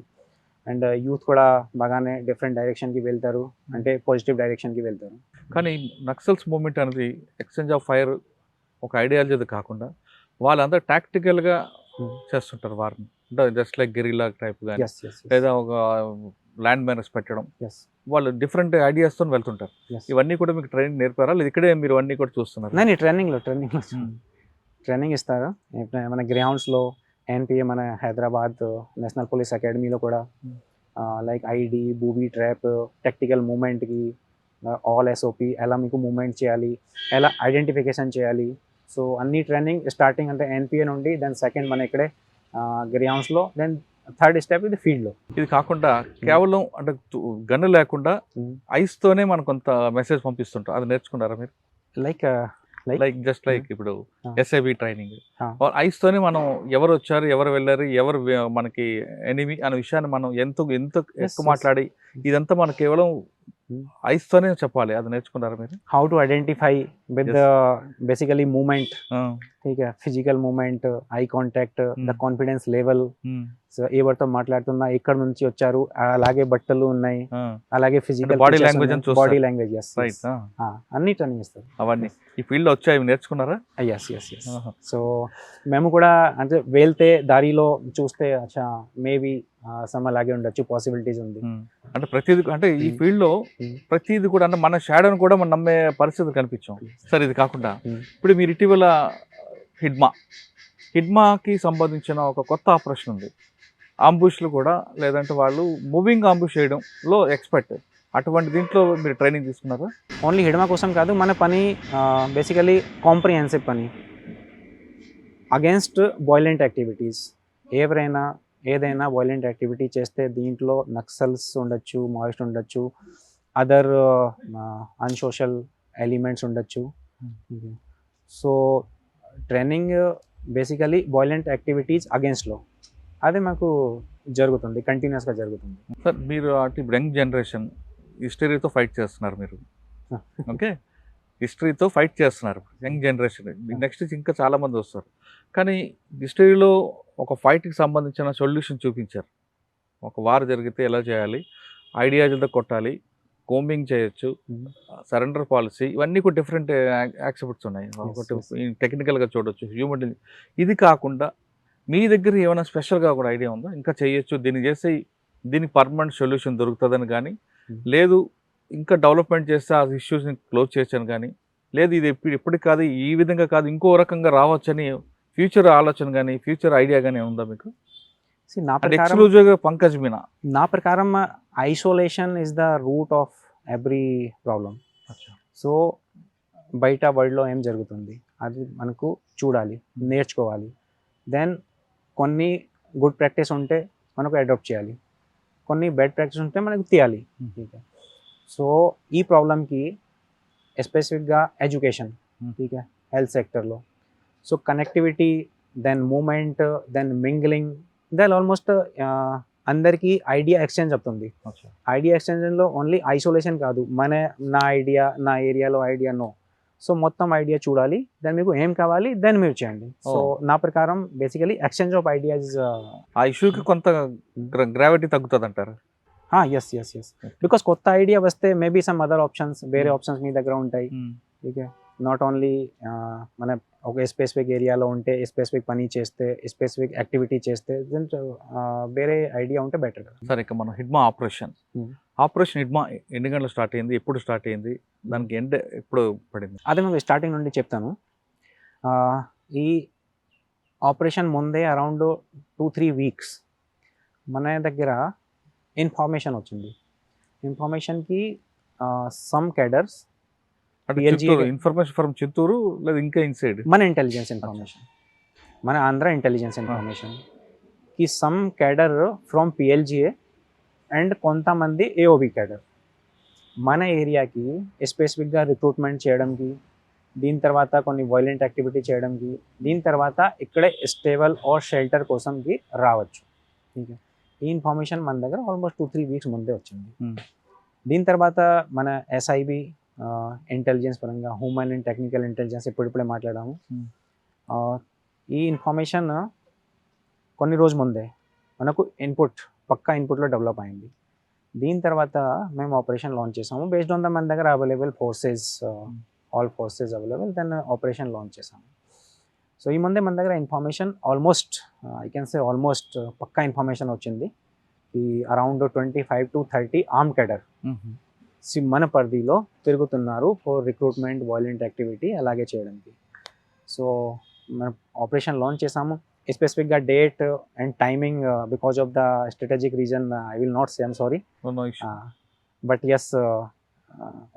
Speaker 3: అండ్ యూత్ కూడా బాగానే డిఫరెంట్ డైరెక్షన్కి వెళ్తారు, అంటే పాజిటివ్ డైరెక్షన్కి వెళ్తారు.
Speaker 2: కానీ నక్సల్స్ మూవ్మెంట్ అనేది ఎక్స్చేంజ్ ఆఫ్ ఫైర్ ఒక ఐడియాలజీ కాకుండా వాళ్ళందరూ టాక్టికల్గా చేస్తుంటారు వారిని, అంటే జస్ట్ లైక్ గెరిలా టైప్ కానీ
Speaker 3: ఎస్ ఎస్
Speaker 2: లేదా ఒక ల్యాండ్ మైనర్స్ పెట్టడం,
Speaker 3: ఎస్
Speaker 2: వాళ్ళు డిఫరెంట్ ఐడియాస్తో వెళ్తుంటారు.
Speaker 3: ఎస్.
Speaker 2: ఇవన్నీ కూడా మీకు ట్రైనింగ్ నేర్పారా, లేదా ఇక్కడే మీరు అన్నీ కూడా చూస్తున్నారు?
Speaker 3: నేను ట్రైనింగ్ ఇస్తారు మన గ్రౌండ్స్లో. ఎన్పిఏ మన హైదరాబాద్ నేషనల్ పోలీస్ అకాడమీలో కూడా like ID, booby trap, tactical మూమెంట్కి ఆల్ ఎస్ఓపి, ఎలా మీకు మూమెంట్ చేయాలి, ఎలా ఐడెంటిఫికేషన్ చేయాలి. సో అన్ని ట్రైనింగ్ స్టార్టింగ్ అంటే ఎన్పిఏ నుండి, దెన్ సెకండ్ మన ఇక్కడే గ్రౌండ్స్లో, దెన్ థర్డ్ స్టెప్ ఇది ఫీల్డ్లో.
Speaker 2: ఇది కాకుండా కేవలం అంటే గన్ను లేకుండా ఐస్తోనే మనకు కొంత మెసేజ్ పంపిస్తుంటారు, అది నేర్చుకున్నారా మీరు?
Speaker 3: లైక్
Speaker 2: లైక్ జస్ట్ లైక్ ఇప్పుడు ఎస్ఐబి ట్రైనింగ్
Speaker 3: Ah.
Speaker 2: ఐస్తోనే మనం ఎవరు వచ్చారు, ఎవరు వెళ్ళారు, ఎవరు మనకి ఎనిమి అనే విషయాన్ని మనం ఎంత ఎక్కువ మాట్లాడి ఇదంతా మనం కేవలం ఐస్తోనే చెప్పాలి, అది నేర్చుకున్నారా మీరు?
Speaker 3: How to identify with basically moment, ठीक है, physical moment, eye contact, the confidence level. So ఎవరితో మాట్లాడుతున్నా, ఎక్కడ నుంచి వచ్చారు, అలాగే బట్టలు ఉన్నాయి, అలాగే ఫిజికల్
Speaker 2: body language అని చూస్తారు.
Speaker 3: బాడీ లాంగ్వేజ్,
Speaker 2: రైట్,
Speaker 3: అన్ని ట్రైనింగ్ ఇస్తారు.
Speaker 2: అవన్నీ ఈ ఫీల్డ్లో వచ్చాయి, ఇవి నేర్చుకున్నారా?
Speaker 3: Yes yes yes. సో మేము కూడా అంటే వెళ్తే దారిలో చూస్తే అచ్చా మేబీ సమ్ అలాగే ఉండొచ్చు, పాసిబిలిటీస్ ఉంది.
Speaker 2: అంటే ప్రతిది అంటే ఈ ఫీల్డ్లో ప్రతిది కూడా అంటే మన షాడోని కూడా మనం నమ్మే పరిస్థితి కనిపించాం. సరే ఇది కాకుండా ఇప్పుడు మీరు ఇటీవల హిడ్మాకి సంబంధించిన ఒక కొత్త ఆపరేషన్ ఉంది, ఆంబుష్లు కూడా, లేదంటే వాళ్ళు మూవింగ్ ఆంబుష్ చేయడంలో ఎక్స్పర్ట్. అటువంటి దీంట్లో మీరు ట్రైనింగ్ తీసుకున్నారా?
Speaker 3: ఓన్లీ హిడ్మా కోసం కాదు, మన పని బేసికలీ కాంప్రిహెన్సివ్ పని అగేన్స్ట్ వైలెంట్ యాక్టివిటీస్. ఏదైనా వైలెంట్ యాక్టివిటీ చేస్తే దీంట్లో నక్సల్స్ ఉండొచ్చు, మాయిస్ట్ ఉండొచ్చు, అదర్ అన్సోషల్ ఎలిమెంట్స్ ఉండొచ్చు. So training basically violent activities అగేన్స్ట్లో అది మాకు జరుగుతుంది, కంటిన్యూస్గా జరుగుతుంది.
Speaker 2: సార్ మీరు అటు యంగ్ జనరేషన్ హిస్టరీతో ఫైట్ చేస్తున్నారు మీరు, ఓకే, హిస్టరీతో ఫైట్ చేస్తున్నారు యంగ్ జనరేషన్. నెక్స్ట్ ఇంకా చాలామంది వస్తారు, కానీ హిస్టరీలో ఒక ఫైట్కి సంబంధించిన సొల్యూషన్ చూపించారు. ఒక వార్ జరిగితే ఎలా చేయాలి, ఐడియాలజీతో కొట్టాలి, కోంబింగ్ చేయొచ్చు, సరెండర్ పాలసీ, ఇవన్నీ కూడా డిఫరెంట్ యాక్సెప్ట్స్ ఉన్నాయి. ఒకటి టెక్నికల్గా చూడొచ్చు, హ్యూమన్. ఇది కాకుండా మీ దగ్గర ఏమైనా స్పెషల్గా కూడా ఐడియా ఉందా, ఇంకా చేయొచ్చు, దీన్ని చేస్తే దీనికి పర్మనెంట్ సొల్యూషన్ దొరుకుతుందని కానీ, లేదు ఇంకా డెవలప్మెంట్ చేస్తే ఆ ఇష్యూస్ని క్లోజ్ చేయొచ్చని కానీ, లేదు ఇది ఇప్పటికి కాదు, ఈ విధంగా కాదు, ఇంకో రకంగా రావచ్చని ఫ్యూచర్ ఆలోచన కానీ, ఫ్యూచర్ ఐడియా కానీ ఉందా మీకు? ఎక్స్క్లూజివ్గా పంకజ్ మీనా,
Speaker 3: నా ప్రకారం isolation is the root of every problem. So బయట వరల్డ్లో ఏం జరుగుతుంది అది మనకు చూడాలి, నేర్చుకోవాలి. దెన్ కొన్ని గుడ్ ప్రాక్టీస్ ఉంటే మనకు అడాప్ట్ చేయాలి, కొన్ని బ్యాడ్ ప్రాక్టీస్ ఉంటే మనకు తీయాలి. సో ఈ ప్రాబ్లంకి స్పెసిఫిక్గా ఎడ్యుకేషన్, హెల్త్ సెక్టర్లో, so connectivity, then moment, then mingling, then almost అందరికీ ఐడియా ఎక్స్చేంజ్ అవుతుంది. ఐడియా ఎక్స్చేంజ్లో ఓన్లీ ఐసోలేషన్ కాదు, నా ఐడియా, నా ఏరియాలో ఐడియా నో. సో మొత్తం ఐడియా చూడాలి, దాన్ని మీకు ఏం కావాలి దాన్ని మీరు చేయండి. సో నా ప్రకారం బేసికలీ ఎక్స్చేంజ్ ఆఫ్ ఐడియాస్.
Speaker 2: ఆ ఇష్యూకి కొంత గ్రావిటీ తగ్గుతుంది అంటారు?
Speaker 3: ఎస్ ఎస్ ఎస్, బికాస్ కొత్త ఐడియా వస్తే మేబీ సమ్ అదర్ ఆప్షన్స్, వేరే ఆప్షన్స్ మీ దగ్గర ఉంటాయి. ఓకే, నాట్ ఓన్లీ మన ఒక స్పెసిఫిక్ ఏరియాలో ఉంటే, స్పెసిఫిక్ పని చేస్తే, స్పెసిఫిక్ యాక్టివిటీ చేస్తే, వేరే ఐడియా ఉంటే బెటర్.
Speaker 2: సరే, ఇక మనం హిడ్మా ఆపరేషన్ హిడ్మా ఎన్ని గంటలు స్టార్ట్ అయింది, ఎప్పుడు స్టార్ట్ అయింది, దానికి ఎండ్ ఎప్పుడు పడింది?
Speaker 3: అదే మేము స్టార్టింగ్ నుండి చెప్తాను. ఈ ఆపరేషన్ ముందే అరౌండ్ 2-3 వీక్స్ మన దగ్గర ఇన్ఫర్మేషన్ వచ్చింది. ఇన్ఫర్మేషన్కి some cadres
Speaker 2: information from Chittoor లేదా ఇంకా ఇన్సైడ్
Speaker 3: మన ఇంటెలిజెన్స్ ఇన్ఫర్మేషన్, మన ఆంధ్ర ఇంటెలిజెన్స్ ఇన్ఫర్మేషన్ కి some cadre from PLGA and కొంతమంది ఏఓబి క్యాడర్ మన ఏరియాకి స్పెసిఫిక్గా రిక్రూట్మెంట్ చేయడంకి, దీని తర్వాత కొన్ని వైలెంట్ యాక్టివిటీ చేయడంకి, దీని తర్వాత ఇక్కడే స్టేబుల్ ఆర్ షెల్టర్ కోసంకి రావచ్చు. ఓకే. ఈ ఇన్ఫర్మేషన్ మన దగ్గర ఆల్మోస్ట్ 2-3 వీక్స్ ముందే వచ్చింది.
Speaker 2: Hmm.
Speaker 3: దీని తర్వాత మన ఎస్ఐబి ఇంటెలిజెన్స్ పరంగా హ్యూమన్ అండ్ టెక్నికల్ ఇంటెలిజెన్స్ ఇప్పుడిప్పుడే మాట్లాడాము.
Speaker 2: Hmm.
Speaker 3: ఈ ఇన్ఫర్మేషన్ కొన్ని రోజు ముందే మనకు పక్కా ఇన్పుట్లో డెవలప్ అయింది. దీని తర్వాత మేము ఆపరేషన్ లాంచ్ చేసాము. బేస్డ్ ఆన్ ద మన దగ్గర available forces, all forces available, then operation launch చేసాము. సో ఈ ముందే మన దగ్గర information almost I can say almost పక్కా ఇన్ఫర్మేషన్ వచ్చింది. ఈ అరౌండ్ 25 to 30 ఆర్మ్ క్యాడర్ మన పరిధిలో తిరుగుతున్నారు ఫర్ రిక్రూట్మెంట్, వాయిలెంట్ యాక్టివిటీ అలాగే చేయడానికి. సో మనం ఆపరేషన్ లాంచ్ చేసాము. స్పెసిఫిక్గా date and timing because of the strategic reason I will not say, I'm sorry.
Speaker 2: No issue.
Speaker 3: But yes,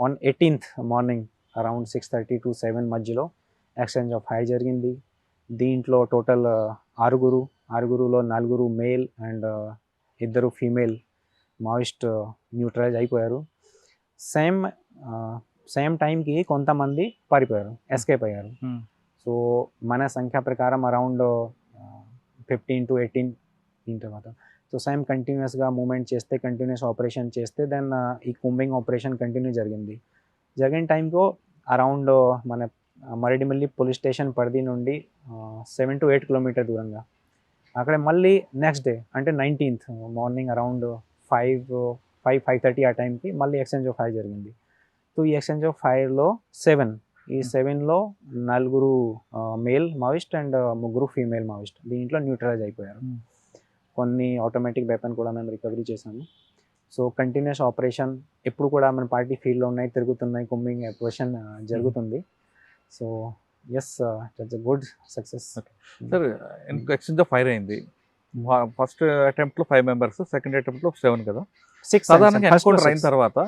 Speaker 3: on 18th morning around 6:30 to 7 మధ్యలో exchange of fire జరిగింది. దీంట్లో total ఆరుగురులో 4 male and 2 female Maoist neutralise అయిపోయారు. Same టైంకి కొంతమంది పారిపోయారు, escape అయ్యారు.
Speaker 2: Hmm.
Speaker 3: So మన సంఖ్య ప్రకారం అరౌండ్ 15 to 18 దీని తర్వాత. సో సేమ్ కంటిన్యూస్గా మూమెంట్ చేస్తే, కంటిన్యూస్ ఆపరేషన్ చేస్తే దెన్ ఈ కుంబింగ్ ఆపరేషన్ కంటిన్యూ జరిగిన టైంలో అరౌండ్ మన మరిడిమల్లి పోలీస్ స్టేషన్ పరిధి నుండి 7 to 8 కిలోమీటర్ దూరంగా అక్కడ మళ్ళీ నెక్స్ట్ డే అంటే 19th మార్నింగ్ అరౌండ్ 5:30 ఆ టైంకి మళ్ళీ ఎక్స్చేంజ్ ఆఫ్ ఫైర్ జరిగింది. సో ఈ ఎక్స్చేంజ్ ఆఫ్ ఫైర్లో 7లో 4 male Maoist and 3 female Maoist దీంట్లో న్యూట్రలైజ్ అయిపోయారు. కొన్ని ఆటోమేటిక్ వెపన్ కూడా మేము రికవరీ చేసాము. సో కంటిన్యూస్ ఆపరేషన్ ఎప్పుడు కూడా మన పార్టీ ఫీల్డ్లో తిరుగుతున్నాయి, కుంబింగ్ ఆపరేషన్ జరుగుతుంది. So yes, that's a good success.
Speaker 2: Sir, exchange of fire అయింది. ఫస్ట్ అటెంప్ట్లో 5 members, సెకండ్ అటెంప్ట్లో 7 కదా.
Speaker 3: 6
Speaker 2: సాధారణంగా ఎన్కౌంటర్ అయిన తర్వాత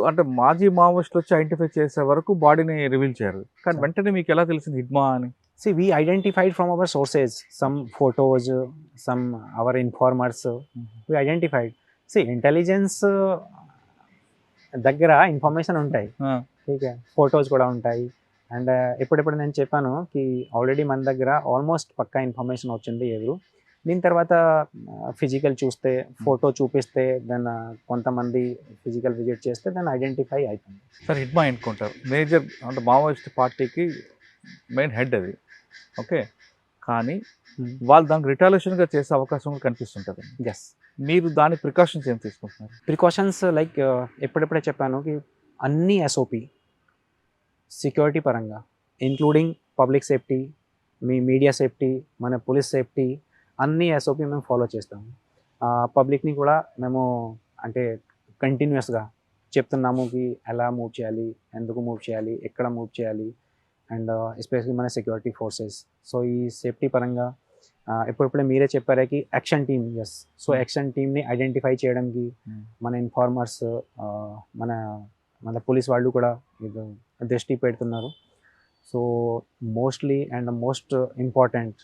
Speaker 2: అంటే మాజీ మావోయిస్టులు వచ్చి ఐడెంటిఫై చేసే వరకు బాడీని రివీల్ చేయరు, కానీ వెంటనే మీకు ఎలా తెలిసింది హిడ్మా అని?
Speaker 3: See, we identified from our sources, some photos, some our informers, we identified. See, intelligence దగ్గర ఇన్ఫర్మేషన్ ఉంటాయి, ఓకే, ఫొటోస్ కూడా ఉంటాయి. అండ్ ఎప్పుడెప్పుడు నేను చెప్పాను కి ఆల్రెడీ మన దగ్గర ఆల్మోస్ట్ పక్కా ఇన్ఫర్మేషన్ వచ్చింది ఎదురు. దీని తర్వాత ఫిజికల్ చూస్తే, ఫోటో చూపిస్తే, దెన్ కొంతమంది ఫిజికల్ విజిట్ చేస్తే దెన్ ఐడెంటిఫై అవుతుంది.
Speaker 2: సార్, హిడ్మా ఎన్కౌంటర్ మేజర్ అంటే మావోయిస్ట్ పార్టీకి మెయిన్ హెడ్ అది, ఓకే, కానీ వాళ్ళు దానికి రిటాలియేషన్గా చేసే అవకాశం కూడా కనిపిస్తుంటుంది.
Speaker 3: ఎస్,
Speaker 2: మీరు దాని ప్రికాషన్స్ ఏం తీసుకుంటున్నారు?
Speaker 3: ప్రికాషన్స్ లైక్ ఎప్పుడెప్పుడే చెప్పాను కి అన్ని ఎస్ఓపి సెక్యూరిటీ పరంగా ఇంక్లూడింగ్ పబ్లిక్ సేఫ్టీ, మీ మీడియా సేఫ్టీ, మన పోలీస్ సేఫ్టీ, అన్ని ఎస్ఓపి మేము ఫాలో చేస్తాము. పబ్లిక్ని కూడా మేము అంటే కంటిన్యూస్గా చెప్తున్నాము కి ఎలా మూవ్ చేయాలి, ఎందుకు మూవ్ చేయాలి, ఎక్కడ మూవ్ చేయాలి, అండ్ ఎస్పెషల్లీ మన సెక్యూరిటీ ఫోర్సెస్. సో ఈ సేఫ్టీ పరంగా ఎప్పుడప్పుడే మీరే చెప్పారే కి action team, yes, so action టీమ్ని ఐడెంటిఫై చేయడానికి మన ఇన్ఫార్మర్స్, మన పోలీస్ వాళ్ళు కూడా ఇది దృష్టి పెడుతున్నారు. So mostly and most important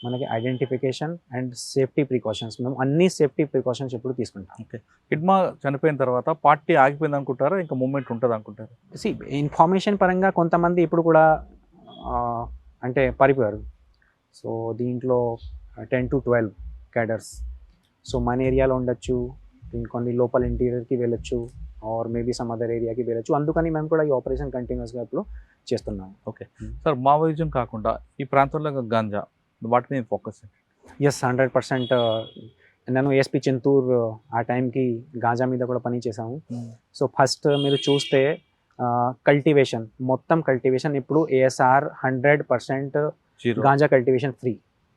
Speaker 3: మనకి ఐడెంటిఫికేషన్ అండ్ సేఫ్టీ ప్రికాషన్స్, మేము అన్ని సేఫ్టీ ప్రికాషన్స్ ఎప్పుడు తీసుకుంటాం.
Speaker 2: ఓకే, హిడ్మా చనిపోయిన తర్వాత పార్టీ ఆగిపోయింది అనుకుంటారా, ఇంకా మూవ్మెంట్ ఉంటుంది అనుకుంటారు?
Speaker 3: సి ఇన్ఫర్మేషన్ పరంగా కొంతమంది ఇప్పుడు కూడా అంటే పారిపోయారు. సో దీంట్లో 10 to 12 క్యాడర్స్ సో మన ఏరియాలో ఉండొచ్చు, కొన్ని లోపల ఇంటీరియర్కి వెళ్ళొచ్చు, ఆర్ మేబీ సమ్ అదర్ ఏరియాకి వెళ్ళొచ్చు. అందుకని మేము కూడా ఈ ఆపరేషన్ కంటిన్యూస్గా ఇప్పుడు చేస్తున్నాం.
Speaker 2: ఓకే సార్, మావోయిజం కాకుండా ఈ ప్రాంతంలో గాంజా, వాటి మీద ఫోకస్?
Speaker 3: ఎస్, 100%. నేను ఏఎస్పీ చింతూర్ ఆ టైంకి గాంజా మీద కూడా పని చేశాము. సో ఫస్ట్ మీరు చూస్తే కల్టివేషన్, మొత్తం కల్టివేషన్ ఇప్పుడు ఏఎస్ఆర్ 100% గాంజా కల్టివేషన్ ఫ్రీ,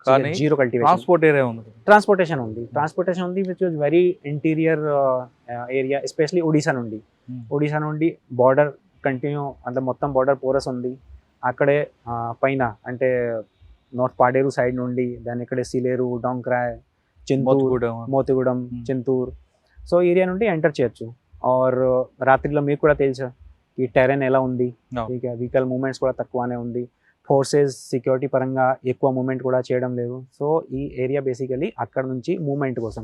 Speaker 2: కానీ
Speaker 3: జీరో కల్టివేషన్.
Speaker 2: ట్రాన్స్పోర్ట్ ఏరియా ఉంది,
Speaker 3: ట్రాన్స్పోర్టేషన్ ఉంది which was very interior area, especially Odisha నుండి బార్డర్ కంటిన్యూ అంటే మొత్తం బార్డర్ పోరస్ ఉంది. అక్కడే పైన అంటే నార్త్ పాడేరు సైడ్ నుండి దాని ఇక్కడే సిలేరు, డొంక్రాయ్, చింతూర్, మోతిగూడెం, చింతూర్, సో ఏరియా నుండి ఎంటర్ చేయొచ్చు. ఆర్ రాత్రిలో మీకు కూడా తెలుసు ఈ టెరెన్ ఎలా ఉంది, వెహికల్ మూమెంట్స్ కూడా తక్కువనే ఉంది. ఫోర్సెస్ సెక్యూరిటీ పరంగా ఎక్కువ మూమెంట్ కూడా చేయడం లేదు. సో ఈ ఏరియా బేసికలీ అక్కడ నుంచి మూమెంట్ కోసం,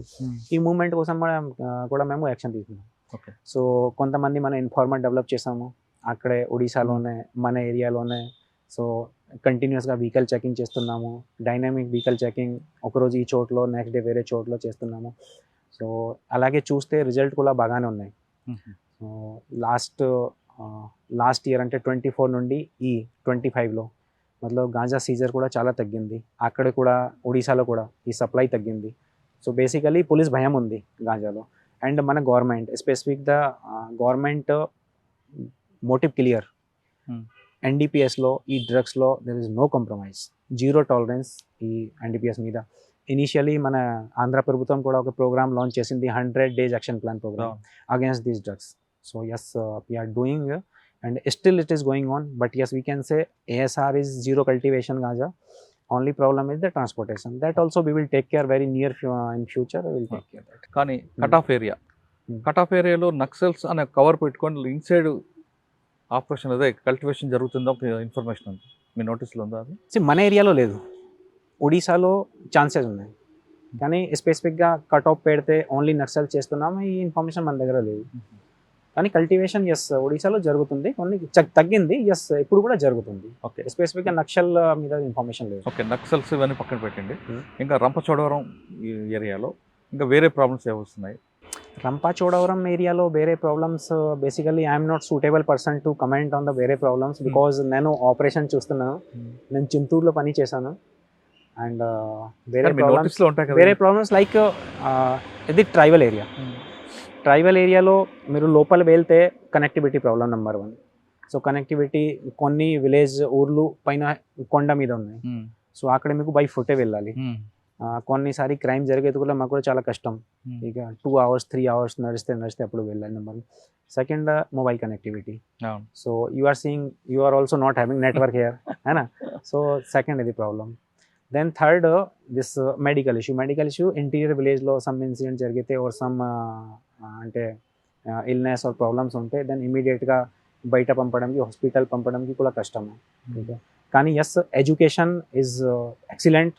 Speaker 3: ఈ మూమెంట్ కోసం కూడా మేము యాక్షన్ తీసుకున్నాం. సో కొంతమంది మన ఇన్ఫార్మర్ డెవలప్ చేసాము అక్కడే ఒడిశాలోనే, మన ఏరియాలోనే సో కంటిన్యూస్గా వెహికల్ చెకింగ్ చేస్తున్నాము, డైనామిక్ వెహికల్ చెకింగ్, ఒకరోజు ఈ చోట్లో నెక్స్ట్ డే వేరే చోట్లో చేస్తున్నాము. సో అలాగే చూస్తే రిజల్ట్ కూడా బాగానే ఉన్నాయి. సో లాస్ట్ ఇయర్ అంటే 24 నుండి ఈ 25లో మతలబ్ గాంజా సీజర్ కూడా చాలా తగ్గింది. అక్కడ కూడా ఒడిశాలో కూడా ఈ సప్లై తగ్గింది. సో బేసికలీ పోలీస్ భయం ఉంది గాంజాలో. అండ్ మన government specific the government motive clear. ఎన్డీపీఎస్లో ఈ డ్రగ్స్లో there is no compromise, zero tolerance ఈ ఎన్డీపీఎస్ మీద. ఇనీషియలీ మన ఆంధ్ర ప్రభుత్వం కూడా ఒక ప్రోగ్రామ్ లాంచ్ చేసింది, 100 days action plan program against these drugs. So yes we are doing and still it is going on, but yes, we can say ASR is zero cultivation ganja. Only problem is the transportation. That also we will take care very near in future. We will take care that.
Speaker 2: కానీ cut off ఏరియాలో నక్సల్స్ అనే cover పెట్టుకొని inside operation అదే cultivation జరుగుతుందో information ఉంది మీ నోటీస్లో ఉందా? అది
Speaker 3: మన ఏరియాలో లేదు, ఒడిశాలో ఛాన్సెస్ ఉన్నాయి. కానీ స్పెసిఫిక్గా కట్ ఆఫ్ పెడితే ఓన్లీ నక్సల్ చేస్తున్నాము ఈ ఇన్ఫర్మేషన్ మన దగ్గర లేదు. కానీ కల్టివేషన్ ఎస్ ఒడిశాలో జరుగుతుంది, కొన్ని తగ్గింది, ఎస్ ఇప్పుడు కూడా జరుగుతుంది.
Speaker 2: ఓకే,
Speaker 3: స్పెసిఫిక్గా నక్సల్ మీద ఇన్ఫర్మేషన్ లేదు.
Speaker 2: ఓకే, నక్సల్స్ ఇవన్నీ పక్కన పెట్టండి. ఇంకా రంపచోడవరం ఈ ఏరియాలో ఇంకా వేరే ప్రాబ్లమ్స్ ఏమొస్తున్నాయి?
Speaker 3: రంపచోడవరం ఏరియాలో వేరే problems basically I'm not suitable person to comment on the వేరే ప్రాబ్లమ్స్, బికాజ్ నేను ఆపరేషన్ చూస్తున్నాను. నేను చింతూరులో పని చేశాను. అండ్ వేరే ప్రాబ్లమ్స్ లైక్ ఇది ట్రైబల్ ఏరియా. ట్రైబల్ ఏరియాలో మీరు లోపల వెళ్తే connectivity problem number 1. So connectivity కొన్ని విలేజ్ ఊర్లు పైన కొండ మీద ఉన్నాయి. సో అక్కడ మీకు బై ఫుటే వెళ్ళాలి. కొన్నిసారి క్రైమ్ జరిగేది కూడా మాకు కూడా చాలా కష్టం. ఇక 2 hours 3 hours నడిస్తే అప్పుడు వెళ్ళాలి number. Second mobile connectivity. So you are seeing you are also not having network here అయినా. సో సెకండ్ ఇది problem. Then third this medical issue. Interior విలేజ్లో సమ్ ఇన్సిడెంట్ జరిగితే ఆర్ సమ్ అంటే ఇల్నెస్ ఆర్ ప్రాబ్లమ్స్ ఉంటే then ఇమీడియట్గా బయట పంపడానికి hospital పంపడానికి కూడా కష్టము. కానీ yes education is excellent.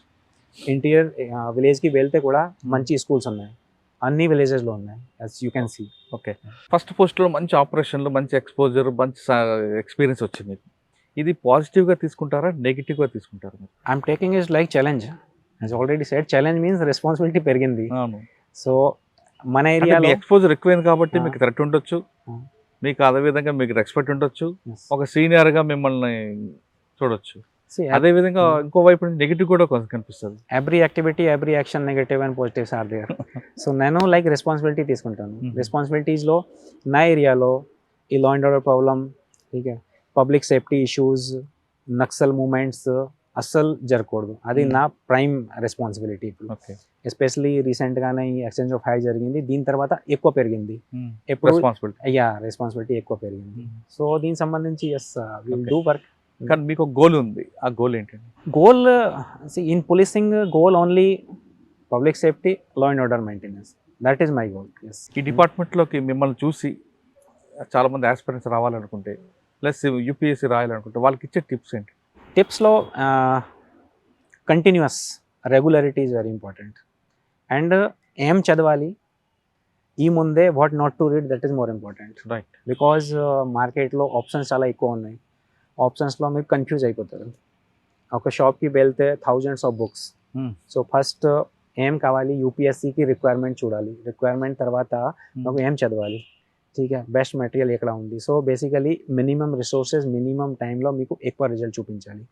Speaker 3: Interior విలేజ్కి వెళ్తే కూడా మంచి స్కూల్స్ ఉన్నాయి, అన్ని విలేజెస్లో ఉన్నాయి, as you can see.
Speaker 2: Okay, first పోస్ట్లో మంచి ఆపరేషన్లు, మంచి ఎక్స్పోజర్, మంచి ఎక్స్పీరియన్స్ వచ్చింది మీకు. ఇది పాజిటివ్గా తీసుకుంటారా, నెగిటివ్గా తీసుకుంటారా?
Speaker 3: I'm taking is like challenge. As already said, challenge means responsibility పెరిగింది. సో మన ఏరియాలో
Speaker 2: ఎక్స్పోజర్ ఎక్కువైంది కాబట్టి మీకు థ్రెట్ ఉండొచ్చు, మీకు అదే విధంగా మీకు రెస్పెక్ట్ ఉండొచ్చు, ఒక సీనియర్గా మిమ్మల్ని చూడొచ్చు. అదే విధంగా ఇంకో వైపు నెగిటివ్ కూడా కొంచెం కనిపిస్తుంది.
Speaker 3: Every activity, every action negative and positives are there. So నేను లైక్ రెస్పాన్సిబిలిటీ తీసుకుంటాను. రెస్పాన్సిబిలిటీస్లో నా ఏరియాలో ఈ law and order problem, public safety issues, Naxal movements అస్సలు జరగకూడదు. అది నా ప్రైమ్ రెస్పాన్సిబిలిటీ. ఇప్పుడు ఎస్పెషలీ రీసెంట్గానే ఈ ఎక్స్చేంజ్ ఆఫ్ హై జరిగింది, దీని తర్వాత ఎక్కువ పెరిగింది. ఎప్పుడు రెస్పాన్సిబిలిటీ ఎక్కువ పెరిగింది. సో దీనికి సంబంధించి ఎస్ విల్ డూ వర్క్.
Speaker 2: కానీ మీకు ఒక గోల్ ఉంది, ఆ గోల్ ఏంటండి?
Speaker 3: Goal in policing goal only public safety, law and order maintenance. That is my goal. Yes,
Speaker 2: ఈ డిపార్ట్మెంట్లోకి మిమ్మల్ని చూసి చాలామంది ఆస్పిరెంట్స్ రావాలనుకుంటే ప్లస్ యూపీఎస్సీ రాయాలనుకుంటే వాళ్ళకి ఇచ్చే టిప్స్ ఏంటి?
Speaker 3: టిప్స్లో continuous regularity is very important. And ఏం చదవాలి, ఈ ముందే what not to read, that is more important.
Speaker 2: Right,
Speaker 3: because మార్కెట్లో ఆప్షన్స్ చాలా ఎక్కువ ఉన్నాయి. ఆప్షన్స్లో మీరు కన్ఫ్యూజ్ అయిపోతారు. ఒక షాప్కి వెళ్తే thousands of books. So first ఏం కావాలి, యూపీఎస్సీకి రిక్వైర్మెంట్ చూడాలి. రిక్వైర్మెంట్ తర్వాత మాకు ఏం చదవాలి, ఠీక్ బెస్ట్ మెటీరియల్ ఎక్కడ ఉంది. So basically minimum resources, minimum టైంలో మీకు ఎక్కువ రిజల్ట్ చూపించాలి.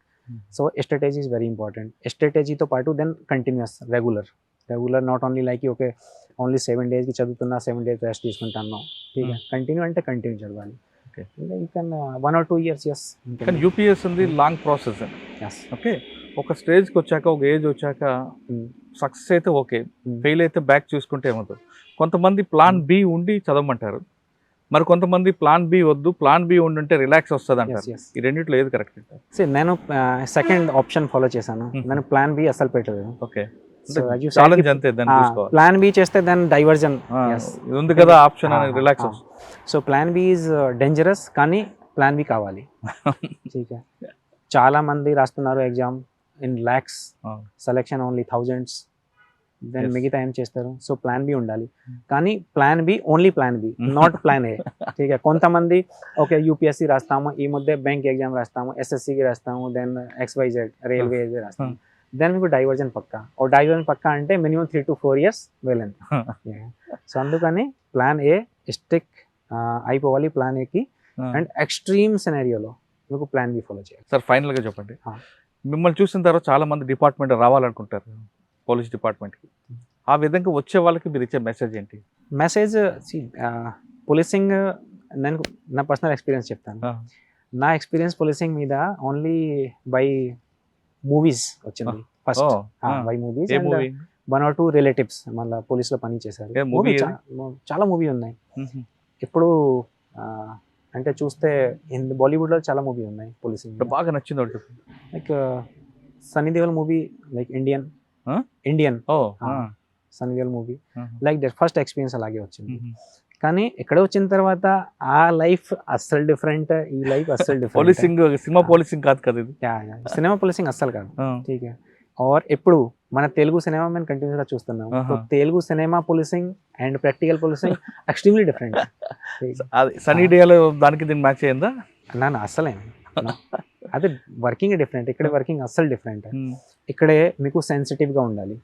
Speaker 3: So strategy is very important. స్ట్రాటజీతో పాటు then continuous regular not only like okay only 7 daysకి చదువుతున్నా, 7 days రెస్ట్ తీసుకుంటాను. ఠీక్ కంటిన్యూ అంటే కంటిన్యూ చదవాలి. You can 1 or 2 years. Yes,
Speaker 2: కానీ యూపీఎస్ ఉంది లాంగ్ ప్రాసెస్ అండి.
Speaker 3: ఎస్,
Speaker 2: ఓకే, ఒక స్టేజ్కి వచ్చాక, ఒక ఏజ్ వచ్చాక సక్సెస్ అయితే ఓకే, ఫెయిల్ అయితే బ్యాక్ చూసుకుంటే ఏమవుతుంది. కొంతమంది ప్లాన్ బి ఉండి చదవమంటారు, మరి కొంతమంది ప్లాన్ బి వద్దు, ప్లాన్ బి ఉండుంటే రిలాక్స్ వస్తుంది అంటారు. ఈ రెండిట్లో ఏది కరెక్ట్?
Speaker 3: నేను సెకండ్ ఆప్షన్ ఫాలో చేశాను. నేను ప్లాన్ బి అసలు పెట్టలేదు.
Speaker 2: ఓకే, ఛాలెంజ్ అంతే, దాన్ని చూసుకోవాలి.
Speaker 3: ప్లాన్ బి చేస్తే దాని డైవర్జన్
Speaker 2: ఉంది కదా option, relax.
Speaker 3: So plan B is dangerous, కానీ ప్లాన్ బి కావాలి. చాలా మంది రాస్తున్నారు exam in lakhs, selection only thousands. Then
Speaker 2: Yes.
Speaker 3: మిగతా ఏం చేస్తారు? సో ప్లాన్ బి ఉండాలి, కానీ plan B only plan B, not plan A. ఠీక్ కొంతమంది ఓకే యూపీఎస్సీ రాస్తాము, ఈ మధ్య బ్యాంక్ ఎగ్జామ్ రాస్తాము, ఎస్ఎస్సికి రాస్తాము, దెన్ XYZ రైల్వే రాస్తాము, దెన్ మీకు డైవర్జన్ పక్కా. ఓ డైవర్జన్ పక్కా అంటే మినిమం 3 to 4 years వెళ్ళండి. సో అందుకని ప్లాన్ ఏ స్టిక్ అయిపోవాలి ప్లాన్ ఏకి, అండ్ ఎక్స్ట్రీమ్ సినారియోలో మీకు ప్లాన్ బి ఫాలో చేయాలి.
Speaker 2: సార్ ఫైనల్గా చెప్పండి,
Speaker 3: Ah.
Speaker 2: మిమ్మల్ని చూసిన తర్వాత చాలా మంది డిపార్ట్మెంట్ రావాలనుకుంటారు, పోలీస్ డిపార్ట్మెంట్కి. ఆ విధంగా వచ్చే వాళ్ళకి మీరు ఇచ్చే మెసేజ్ ఏంటి?
Speaker 3: మెసేజ్ పోలీసింగ్, నేను నా పర్సనల్ ఎక్స్పీరియన్స్ చెప్తాను. నా ఎక్స్పీరియన్స్ పోలీసింగ్ మీద ఓన్లీ బై మూవీస్ వచ్చింది first.
Speaker 2: Oh,
Speaker 3: by movies
Speaker 2: A
Speaker 3: and
Speaker 2: movie?
Speaker 3: 1 or 2 relatives మళ్ళీ పోలీస్లో పని చేశారు.
Speaker 2: ఏ movie
Speaker 3: Movie చాలా మూవీ ఉన్నాయి. ఇప్పుడు అంటే చూస్తే బాలీవుడ్లో చాలా మూవీ ఉన్నాయి పోలీసింగ్.
Speaker 2: బాగా నచ్చింది ఒకటి చెప్పండి.
Speaker 3: Like Sunny Deol movie, like Indian
Speaker 2: ఓ
Speaker 3: Sunny Deol movie, like that first experience అలాగే వచ్చింది. కానీ ఎక్కడ వచ్చిన తర్వాత ఆ లైఫ్ అస్సలు డిఫరెంట్, ఈ లైఫ్ అస్సలు డిఫరెంట్.
Speaker 2: పోలీసింగ్ సినిమా పోలీసింగ్ కాదు కదా ఇది.
Speaker 3: సినిమా పోలీసింగ్ అస్సలు కాదు. ఠీక్ ఆర్ ఎప్పుడు మన తెలుగు సినిమా మేము కంటిన్యూస్గా చూస్తున్నాం. So Telugu cinema policing and practical policing extremely different.
Speaker 2: సనీ డేలో దానికి దీన్ని మ్యాచ్ అయ్యిందా?
Speaker 3: నా అస్సలే అదే వర్కింగ్ డిఫరెంట్, ఇక్కడ వర్కింగ్ అస్సలు డిఫరెంట్. ఇక్కడే మీకు సెన్సిటివ్గా ఉండాలి,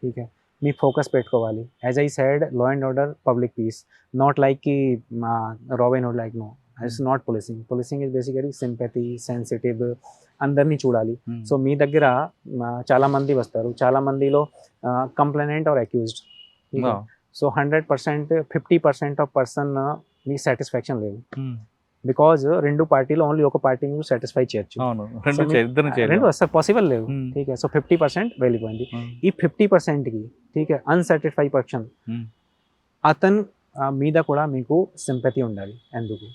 Speaker 3: ఠీక్ మీ ఫోకస్ పెట్టుకోవాలి. As I side law and order, public peace, not like కి Robin Hood, like no, it's not policing. Policing is basically sympathy, sensitive, అందరినీ చూడాలి. సో మీ దగ్గర చాలా మంది వస్తారు, చాలా మందిలో complainant or accused. So 100% 50% of person మీకు సాటిస్ఫాక్షన్ లేదు, బికాజ్ రెండు పార్టీలో ఓన్లీ ఒక పార్టీ మీరు సాటిస్ఫై చేయొచ్చు. రెండు అసలు పాసిబుల్ లేవు. ఠీక్ సో 50% వెళ్ళిపోయింది. ఈ 50%కి ఠీక్ అన్సాటిస్ఫై పర్సన్ అతను మీద కూడా మీకు సింపతి ఉండాలి. ఎందుకు?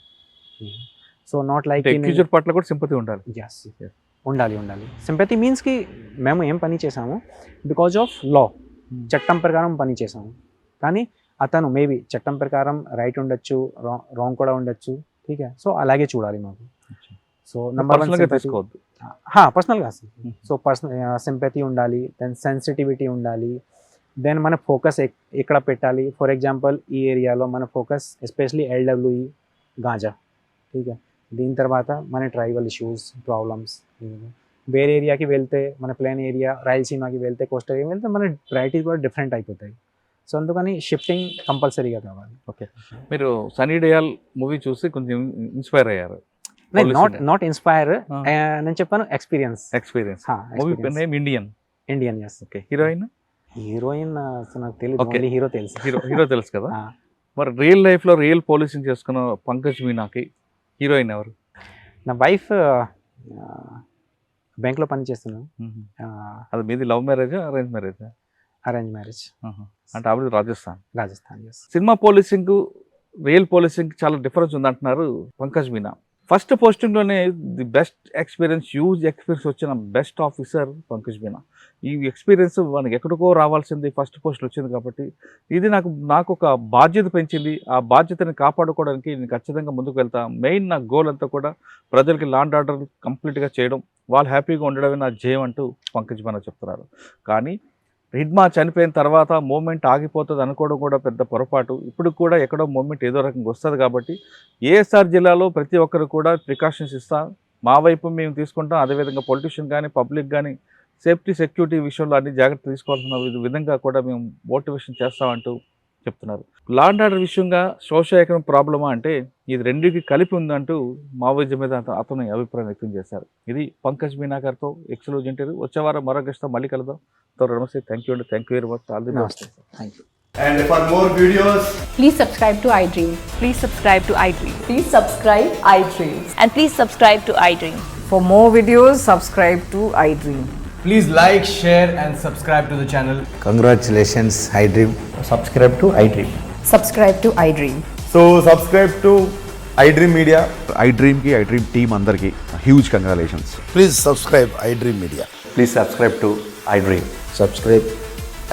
Speaker 3: సో నాట్ లైక్
Speaker 2: పట్ల కూడా సింపతి ఉండాలి.
Speaker 3: ఉండాలి. సింపతి మీన్స్ కి మేము ఏం పని చేసాము బికాజ్ ఆఫ్ లా, చట్టం ప్రకారం పని చేసాము, కానీ అతను మేబీ చట్టం ప్రకారం రైట్ ఉండొచ్చు, రాంగ్ కూడా ఉండొచ్చు. ఠీక్ సో అలాగే చూడాలి మాకు. సో నెంబర్ 1
Speaker 2: తీసుకోవద్దు,
Speaker 3: పర్సనల్గా. సో పర్సనల్ సింపతి ఉండాలి, దెన్ సెన్సిటివిటీ ఉండాలి, దెన్ మన ఫోకస్ ఎక్కడ పెట్టాలి. ఫర్ ఎగ్జాంపుల్ ఈ ఏరియాలో మన ఫోకస్ ఎస్పెషలీ LWE, గాంజా. ఠీక్ దీని తర్వాత మన ట్రైబల్ ఇష్యూస్, ప్రాబ్లమ్స్. వేరే ఏరియాకి వెళ్తే, మన ప్లేన్ ఏరియా రాయలసీమకి వెళ్తే, కోస్టల్ ఏరియా వెళ్తే మన ప్రయారిటీస్ కూడా డిఫరెంట్ అయిపోతాయి. సో అందుకని షిఫ్టింగ్ కంపల్సరీగా కావాలి.
Speaker 2: ఓకే, మీరు సనీ డేల్ మూవీ చూసి కొంచెం ఇన్స్పైర్ అయ్యారు?
Speaker 3: నాట్ ఇన్స్పైర్, నేను చెప్పాను experience.
Speaker 2: Movie name Indian.
Speaker 3: Yes.
Speaker 2: Okay, heroine
Speaker 3: నాకు తెలియదు, హీరో తెలుసు.
Speaker 2: హీరో తెలుసు కదా. మరి రియల్ లైఫ్ లో రియల్ పోలీసింగ్ చేసుకున్న పంకజ్ మీనాకి హీరోయిన్ ఎవరు?
Speaker 3: నా వైఫ్ బ్యాంక్లో పని చేస్తున్నాను.
Speaker 2: అది మీది love marriage, arrange marriage?
Speaker 3: Arrange marriage.
Speaker 2: అంటే ఆవిడ Rajasthan.
Speaker 3: Yes.
Speaker 2: Cinema policing real policing చాలా డిఫరెన్స్ ఉంది అంటున్నారు పంకజ్ మీనా. ఫస్ట్ పోస్టింగ్లోనే the best experience, huge experience వచ్చిన బెస్ట్ ఆఫీసర్ పంకజ్ మీనా. ఈ ఎక్స్పీరియన్స్ మనకి ఎక్కడికో రావాల్సింది, ఫస్ట్ పోస్ట్ వచ్చింది కాబట్టి ఇది నాకు ఒక బాధ్యత పెంచింది. ఆ బాధ్యతని కాపాడుకోవడానికి నేను ఖచ్చితంగా ముందుకు వెళ్తా. మెయిన్ నా గోల్ అంతా కూడా ప్రజలకి లా అండ్ ఆర్డర్ కంప్లీట్గా చేయడం, వాళ్ళు హ్యాపీగా ఉండడమే నా జయం అంటూ పంకజ్ మీనా చెప్తున్నారు. కానీ హిడ్మా చనిపోయిన తర్వాత మూమెంట్ ఆగిపోతుంది అనుకోవడం కూడా పెద్ద పొరపాటు. ఇప్పుడు కూడా ఎక్కడో మూమెంట్ ఏదో రకంగా వస్తుంది కాబట్టి ఏఎస్ఆర్ జిల్లాలో ప్రతి ఒక్కరు కూడా ప్రికాషన్స్ ఇస్తాం, మా వైపు మేము తీసుకుంటాం. అదేవిధంగా పొలిటీషియన్ కానీ పబ్లిక్ కానీ సేఫ్టీ సెక్యూరిటీ విషయంలో అన్ని జాగ్రత్త తీసుకోవాల్సిన విధంగా కూడా మేము మోటివేషన్ చేస్తామంటూ చెప్తున్నారు. లా అండ్ ఆర్డర్ విషయంగా సోషల్ ఎకనామిక్ ప్రాబ్లమా అంటే ఇది రెండింటికి కలిపి ఉందంటూ మావోయిజం మీద అతను అభిప్రాయం వ్యక్తం చేశారు. ఇది పంకజ్ మీనా గారితో ఎక్స్క్లూజివ్ ఇంటర్వ్యూ. వచ్చే వారం మరో గెస్ట్తో మళ్ళీ కలుద్దాం. నమస్తే, థ్యాంక్ యూ అండి, thank you very much. All the best.
Speaker 3: Thank you.
Speaker 4: And for more videos,
Speaker 5: Please subscribe to iDream.
Speaker 6: Please subscribe to iDream.
Speaker 5: Please subscribe iDream.
Speaker 6: And please subscribe to iDream.
Speaker 5: For more videos, subscribe to iDream.
Speaker 4: please like, share and subscribe to the channel.
Speaker 7: Congratulations, iDream.
Speaker 8: Subscribe to iDream.
Speaker 5: Subscribe to iDream.
Speaker 8: So subscribe to iDream Media. iDream ki iDream team andarki huge congratulations.
Speaker 7: Please subscribe iDream Media.
Speaker 8: Please subscribe to iDream.
Speaker 7: Subscribe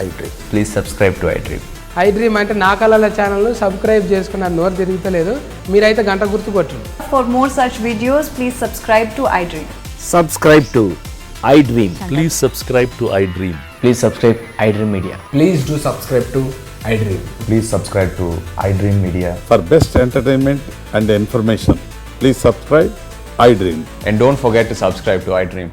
Speaker 7: iDream.
Speaker 8: Please subscribe to iDream.
Speaker 9: iDream అంటే నా కళల channel subscribe చేసుకున్న నోరు తిరుగుతలేదు, మీరైతే గంట గుర్తు కొట్టండి.
Speaker 5: For more such videos, please subscribe to iDream.
Speaker 10: Subscribe to iDream. Please subscribe to iDream.
Speaker 4: Please subscribe iDream Media. Please do subscribe to iDream.
Speaker 8: Please subscribe to iDream Media.
Speaker 10: For best entertainment and information, please subscribe iDream.
Speaker 4: And don't forget to subscribe to iDream.